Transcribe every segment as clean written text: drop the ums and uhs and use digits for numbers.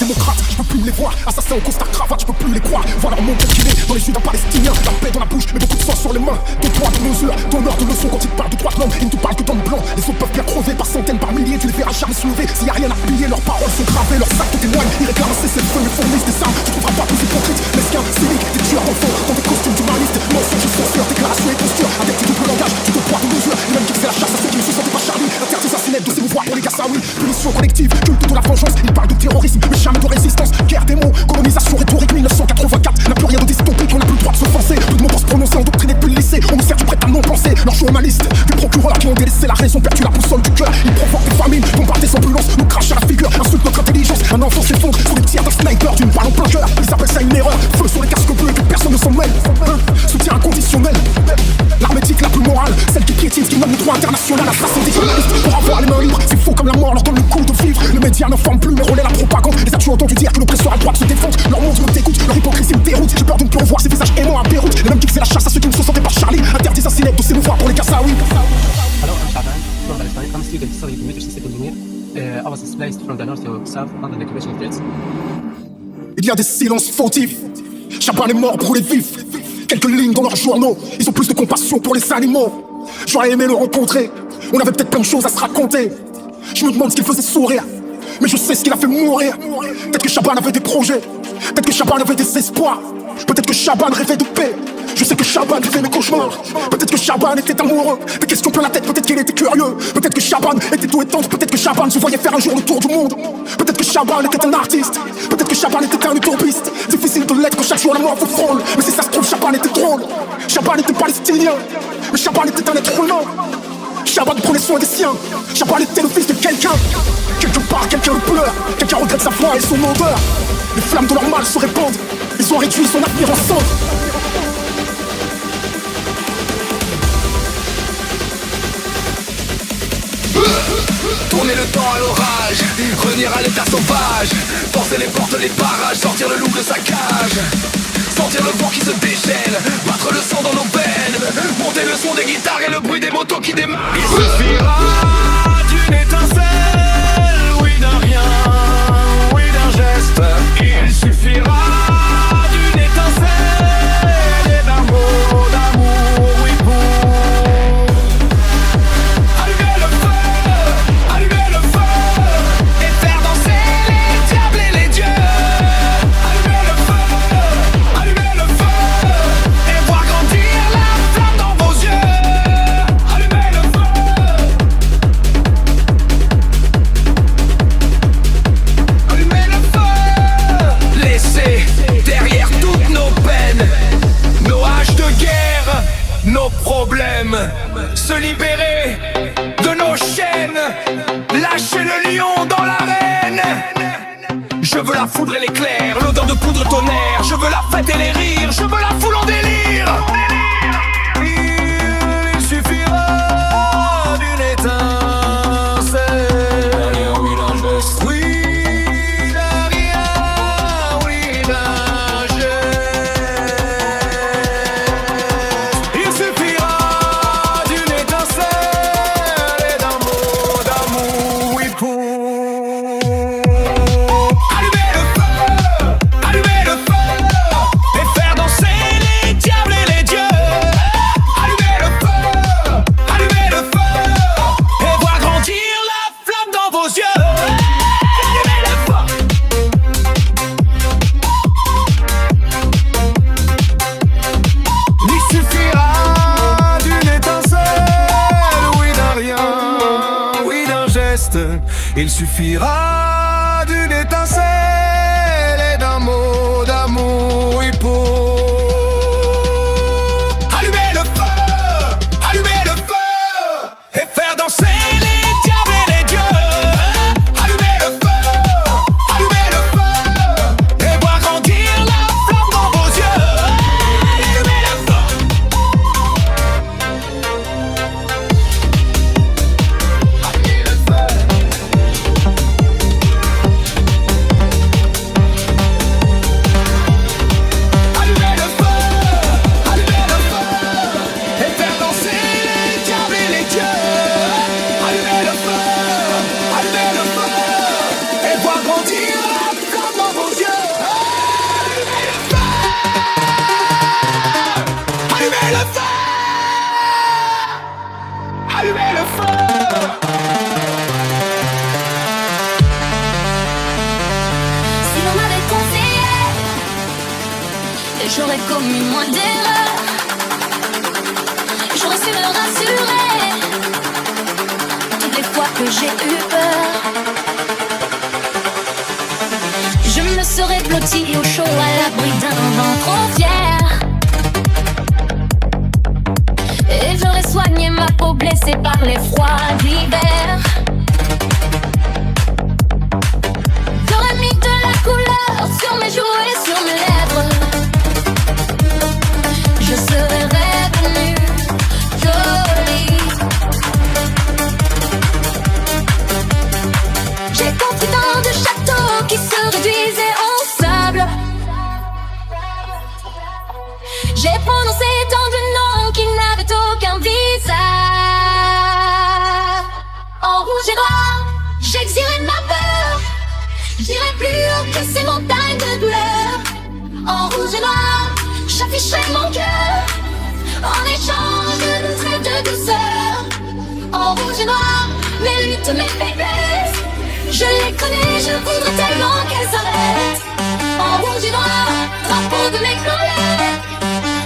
démocrates, je peux plus me les voir. Assassins au costard cravate, je peux plus les croire. Voir leur monde qu'il est dans les yeux d'un Palestinien. La paix dans la bouche, mais beaucoup de sang sur les mains. De poids, de mesure, d'honneur, de leçons. Quand ils parlent de droits de l'homme, ils ne te parlent que d'hommes blancs. Les autres peuvent bien crever par centaines, par milliers. Tu les verras jamais se lever. S'il y a rien à piller, leurs paroles sont gravées, leurs actes témoignent. Ils réclament un cessez-le-feu, mais fournissent des armes. Tu trouveras pas plus hypocrite, mesquin, cynique, des tueurs d'enfants dans des costumes d'humanistes. Mensonges, censures, déclarations et postures. Avec du double langage, du deux poids, deux mesures. Et même qui fait la chasse à ceux qui ne se sentaient pas Charlie. Interdit à de s'émouvoir pour les Gassaouis. Punition collective, culte de la vengeance. Ils parlent de terrorisme, mais jamais de résistance. Guerre des mots, colonisation rhétorique 1984. N'a plus rien de dystopique, on n'a plus le droit de se forcer. Tout le monde pour se prononcer, endoctriné depuis le lycée. On nous sert du prêt à non-penser. Leurs journalistes, des procureurs qui ont délaissé la raison, perdu la boussole du cœur. Ils provoquent des famines, bombardent des ambulances, nous crachent à la figure, insultent notre intelligence. Un enfant s'effondre sous les tirs d'un sniper, d'une balle en plein cœur. Ils appellent ça une erreur. Feu sur les casques bleus et que personne ne s'en mêle. Soutien inconditionnel. L'arme éthique la plus morale, celle qui piétine, qui nomme le droit international. Assassin des journalistes pour avoir les mains libres. C'est faux comme la mort leur donne le coup de vivre. Les médias n'informent plus mais relaient la propagande. Les as-tu entendu dire que l'oppresseur a le droit de se défendre? Leur monde me dégoûte, leur hypocrisie me déroute. J'ai peur de ne plus revoir ces visages aimants à Beyrouth. Les mêmes qui faisaient la chasse à ceux qui ne se sentaient pas Charlie. Interdisent à Sénèque de s'émouvoir pour les Gassaouis. Hello, I'm Shaban from Palestine. I'm a student studying computer system engineer. I was displaced from the north to south under the occupation of threats. Il y a des silences fautifs. Shaban est mort brûlé vif. Quelques lignes dans leurs journaux. Ils ont plus de compassion pour les animaux. J'aurais aimé le rencontrer. On avait peut-être plein de choses à se raconter. Je me demande ce qu'il faisait sourire, mais je sais ce qu'il a fait mourir. Peut-être que Shaban avait des projets, peut-être que Shaban avait des espoirs. Peut-être que Shaban rêvait de paix. Je sais que Shaban vivait mes cauchemars. Peut-être que Shaban était amoureux, des questions plein la tête. Peut-être qu'il était curieux, peut-être que Shaban était tout et tendre. Peut-être que Shaban se voyait faire un jour le tour du monde. Peut-être que Shaban était un artiste, peut-être que Shaban était un utopiste. Difficile de l'être quand chaque jour la mort vous frôle. Mais si ça se trouve, Shaban était drôle. Shaban était palestinien, mais Shaban était un être humain. Shaban prenait soin des siens. Shaban était le fils de quelqu'un. Quelque part, quelqu'un le pleure. Quelqu'un regrette sa foi et son odeur. Les flammes de leur mal se répandent. Ils ont réduit son avenir en cendres. Tourner le temps à l'orage, revenir à l'état sauvage, forcer les portes, les barrages, sortir le loup de sa cage. Sentir le vent qui se déchaîne, battre le sang dans nos veines, monter le son des guitares et le bruit des motos qui démarrent. Il suffira d'une étincelle, oui d'un rien, oui d'un geste. Il suffira d'une étincelle et d'un mot d'amour, oui pour allumer le feu et faire danser les diables et les dieux. Allumer le feu et voir grandir la flamme dans vos yeux. Allumer le feu. Allumer le feu. Laissez derrière toutes nos peines, nos haches de guerre, nos problèmes. Se libérer de nos chaînes, lâcher le lion dans l'arène. Je veux la foudre et l'éclair, l'odeur de poudre tonnerre. Je veux la fête et les rires, je veux la foule en délire. Il suffira d'une étincelle, oui d'un geste, oui d'un rien, oui d'un geste. Il suffira d'une étincelle et d'un mot d'amour, oui pour allumer le feu et faire danser les diables et les dieux. Allumer le feu et voir grandir la flamme dans vos yeux. Allumer le feu. Il suffira d'une étincelle, oui d'un rien, oui d'un geste. Il suffira d'une étincelle et d'un mot d'amour, oui pour allumer le feu et faire danser les diables et les dieux. Allumer le feu et voir grandir la flamme dans vos yeux. Allumer le feu. Allumer le feu. j'aurais commis moins d'erreurs. J'aurais su me rassurer toutes les fois que j'ai eu peur. Je me serais blottie au chaud à l'abri d'un vent trop fier. Et j'aurais soigné ma peau blessée par les froids d'hiver. J'aurais mis de la couleur sur mes joues et sur mes lèvres. Je serais revenue jolie. J'ai construit tant de châteaux qui se réduisaient en sable. J'ai prononcé tant de noms qui n'avaient aucun visage. En rouge et noir, j'exilais ma peur. J'irai plus haut que ces montagnes de douleur. En rouge et noir, j'afficherai mon cœur en échange d'une trêve de douceur. En rouge et noir, mes luttes, mes faiblesses, je les connais, je voudrais tellement qu'elles s'arrêtent. En rouge et noir, drapeau de mes collègues,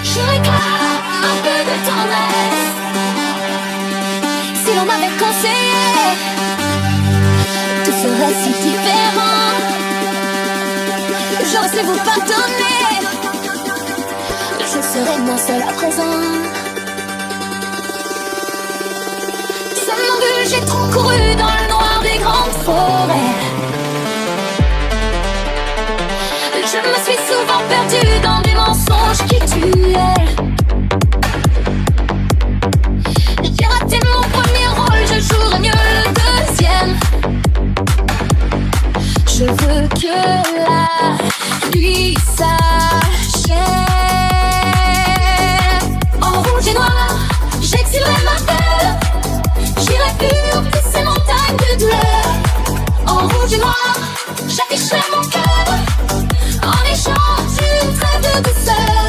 je réclame un peu de tendresse. Si l'on m'avait conseillé, tout serait si différent. J'aurais su vous pardonner, je serais moins seule à présent. Somnambule, j'ai trop couru dans le noir des grandes forêts. Je me suis souvent perdue dans des mensonges qui tuaient. J'ai raté mon premier rôle, je jouerai mieux le deuxième. Je veux que la nuit s'achève. En rouge et noir, j'exilerai ma peur. J'irai plus haut que ces montagnes de douleur. En rouge et noir, j'afficherai mon cœur en échange d'une trêve de douceur.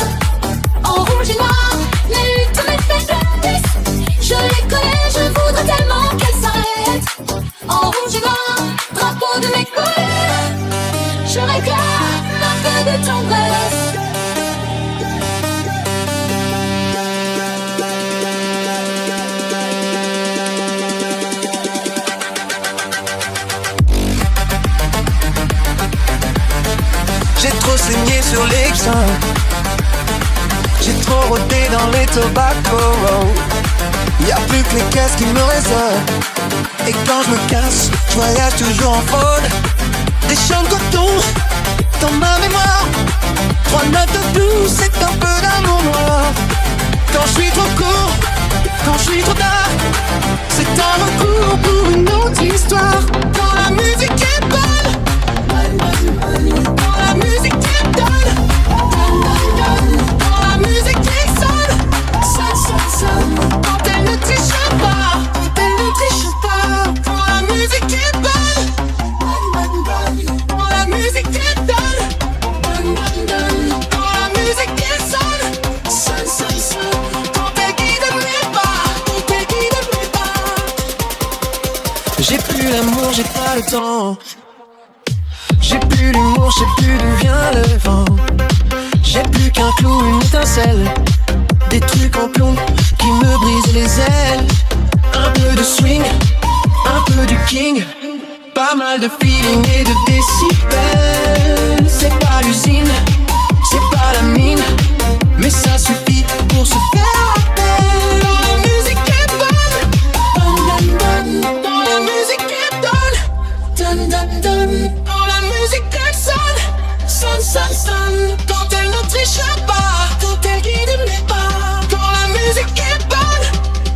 En rouge et noir, mes luttes, mes faiblesses, je les connais, je voudrais tellement qu'elles s'arrêtent. En rouge et noir, drapeau de mes couleurs, je réclame un peu de tendresse. J'ai trop saigné sur les seins, j'ai trop rôdé dans les tobacco. Y'a plus que les caisses qui me résonnent. Et quand je me casse, je voyage toujours en fraude. Des champs de coton dans ma mémoire. 3 notes douces, c'est un peu d'amour noir. Quand je suis trop court, quand je suis trop tard, c'est un recours pour une autre histoire. Quand la musique est bonne, quand la musique est bonne, quand la musique est sonne, quand elle ne triche pas, quand elle ne triche pas. Quand la musique est bonne, quand la musique est bonne, quand la musique est sonne, quand elle guide mes pas, quand elle guide mes pas. J'ai plus l'amour, j'ai pas le temps. J'ai plus l'humour, je sais plus d'où vient le vent. J'ai plus qu'un clou, une étincelle, des trucs en plomb qui me brisent les ailes. Un peu de swing, un peu du king, pas mal de feeling et de décibels. C'est pas l'usine, c'est pas la mine, mais ça suffit pour se faire la belle. Quand la musique est bonne, quand la musique est bonne, quand la musique est sonne, quand elle ne triche pas, quand elle guide mes pas. Quand la musique est bonne,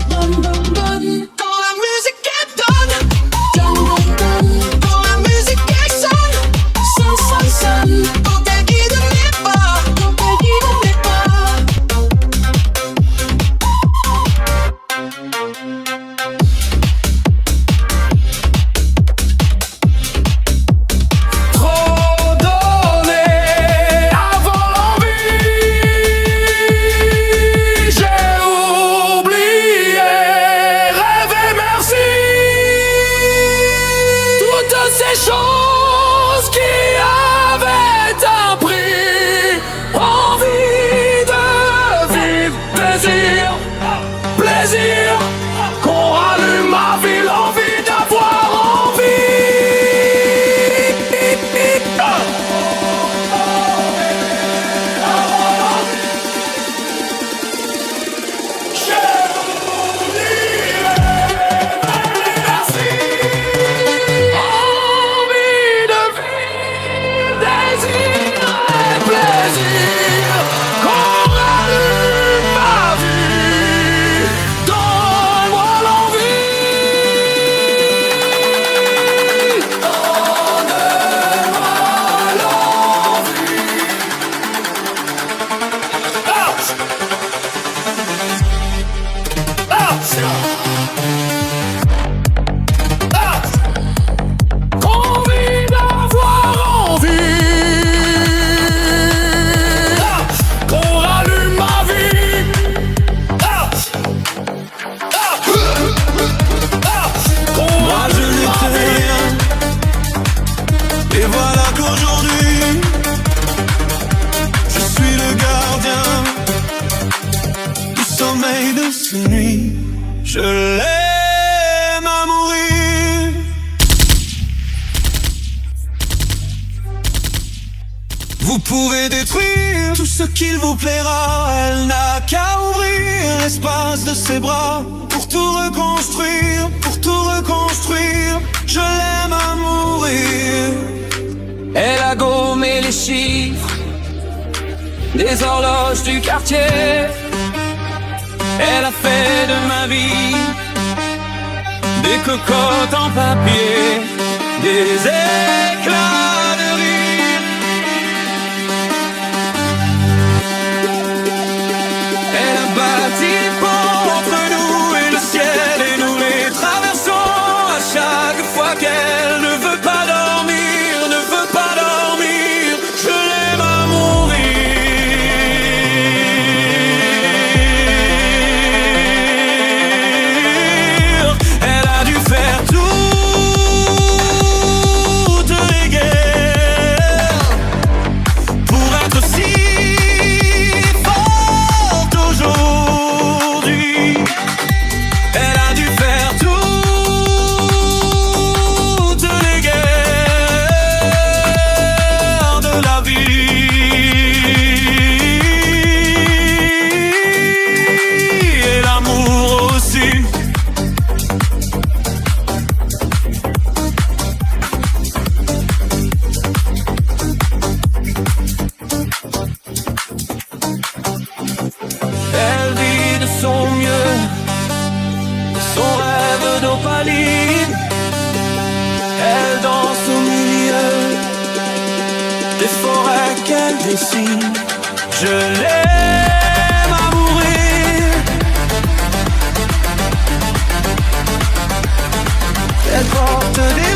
quand la musique est bonne, quand la musique est sonne, quand elle guide mes Et voilà qu'aujourd'hui je suis le gardien du sommeil de ces nuits. Je l'aime à mourir. Vous pouvez détruire tout ce qu'il vous plaira. Elle n'a qu'à ouvrir l'espace de ses bras pour tout reconstruire, pour tout reconstruire. Je l'aime à mourir. Elle a gommé les chiffres des horloges du quartier. Elle a fait de ma vie des cocottes en papier, des éclats de rire. Elle a bâti des ponts entre nous et le ciel, et nous les traversons à chaque fois qu'elle ne veut pas dormir, ne veut pas dormir. Je l'aime à mourir. Elle a dû faire toutes les guerres pour être si forte aujourd'hui. Elle a dû faire toutes les guerres de la vie. Et l'amour aussi. Elle vit de son mieux, son rêve d'opaline. Elle danse au milieu des forêts qu'elle dessine. Je l'aime à mourir. Elle porte des